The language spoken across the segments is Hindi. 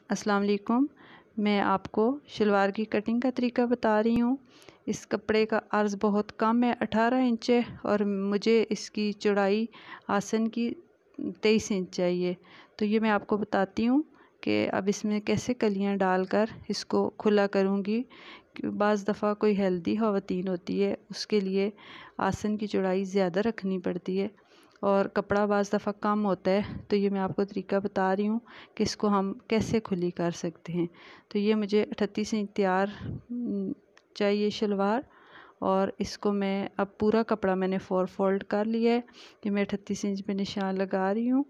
अस्सलाम वालेकुम। मैं आपको शलवार की कटिंग का तरीका बता रही हूँ। इस कपड़े का अर्ज़ बहुत कम है, 18 इंच है और मुझे इसकी चौड़ाई आसन की 23 इंच चाहिए। तो ये मैं आपको बताती हूँ कि अब इसमें कैसे कलियाँ डालकर इसको खुला करूँगी। बाज़ दफ़ा कोई हेल्दी ख़वातीन होती है, उसके लिए आसन की चौड़ाई ज़्यादा रखनी पड़ती है और कपड़ा बाज़ दफ़ा कम होता है। तो ये मैं आपको तरीका बता रही हूँ कि इसको हम कैसे खुली कर सकते हैं। तो ये मुझे 38 इंच तैयार चाहिए शलवार, और इसको मैं अब पूरा कपड़ा मैंने 4 फोल्ड कर लिया है कि मैं 38 इंच पे निशान लगा रही हूँ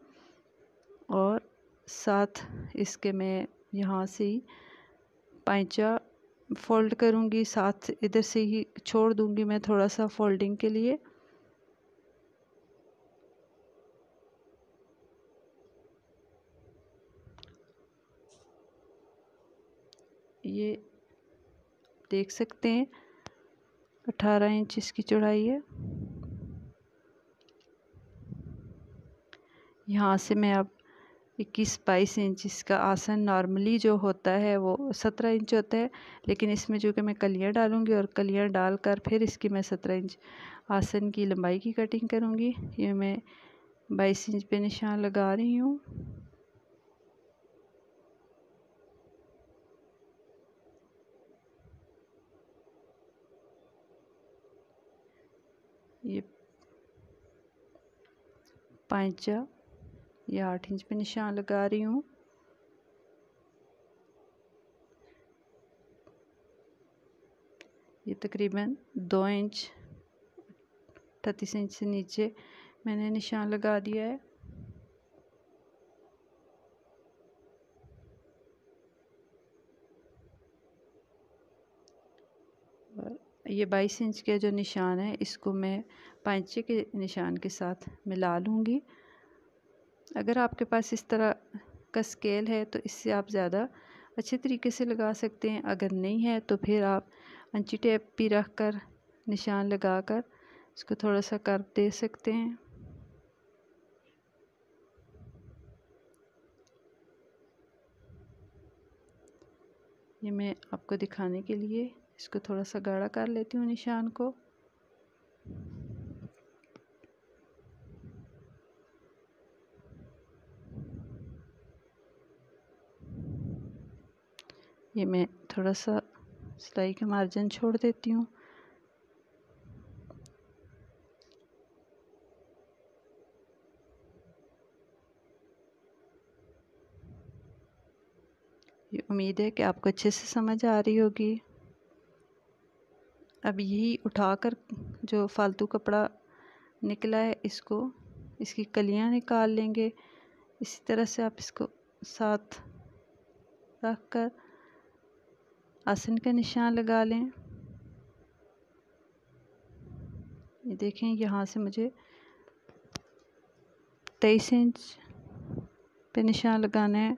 और साथ इसके मैं यहाँ से ही पाइचा फोल्ड करूँगी, साथ इधर से ही छोड़ दूँगी मैं थोड़ा सा फोल्डिंग के लिए। ये देख सकते हैं 18 इंच इसकी चौड़ाई है। यहाँ से मैं अब 21-22 इंच इसका आसन नॉर्मली जो होता है वो 17 इंच होता है, लेकिन इसमें जो कि मैं कलियाँ डालूँगी और कलियाँ डालकर फिर इसकी मैं 17 इंच आसन की लंबाई की कटिंग करूँगी। ये मैं 22 इंच पे निशान लगा रही हूँ। ये पाइचा ये 8 इंच पे निशान लगा रही हूँ। ये तकरीबन 2 इंच 38 इंच से नीचे मैंने निशान लगा दिया है। और ये 22 इंच के जो निशान है इसको मैं पाइचे के निशान के साथ मिला लूँगी। अगर आपके पास इस तरह का स्केल है तो इससे आप ज़्यादा अच्छे तरीके से लगा सकते हैं। अगर नहीं है तो फिर आप अंची टेप भी रख कर निशान लगाकर इसको थोड़ा सा कर्व दे सकते हैं। ये मैं आपको दिखाने के लिए इसको थोड़ा सा गाढ़ा कर लेती हूँ निशान को। ये मैं थोड़ा सा सिलाई का मार्जिन छोड़ देती हूँ। ये उम्मीद है कि आपको अच्छे से समझ आ रही होगी। अब यही उठाकर जो फालतू कपड़ा निकला है इसको इसकी कलियां निकाल लेंगे। इसी तरह से आप इसको साथ रख कर आसन का निशान लगा लें। ये देखें यहाँ से मुझे 23 इंच पे निशान लगाना है।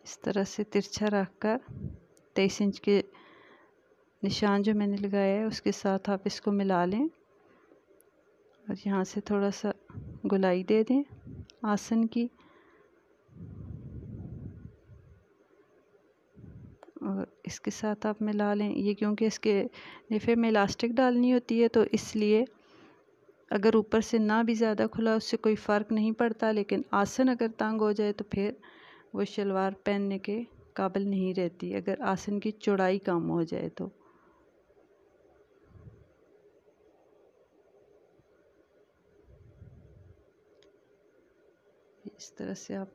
इस तरह से तिरछा रख कर 23 इंच के निशान जो मैंने लगाया है उसके साथ आप इसको मिला लें और यहाँ से थोड़ा सा गोलाई दे दें आसन की। और इसके साथ आप मिला लें। ये क्योंकि इसके नेफे में इलास्टिक डालनी होती है तो इसलिए अगर ऊपर से ना भी ज़्यादा खुला उससे कोई फ़र्क नहीं पड़ता, लेकिन आसन अगर तंग हो जाए तो फिर वो शलवार पहनने के काबिल नहीं रहती अगर आसन की चौड़ाई कम हो जाए तो। इस तरह से आप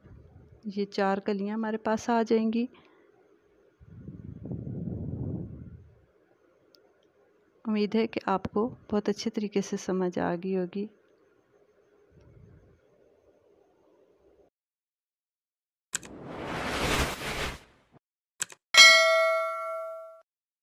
ये 4 कलियां हमारे पास आ जाएंगी। उम्मीद है कि आपको बहुत अच्छे तरीके से समझ आ गई होगी।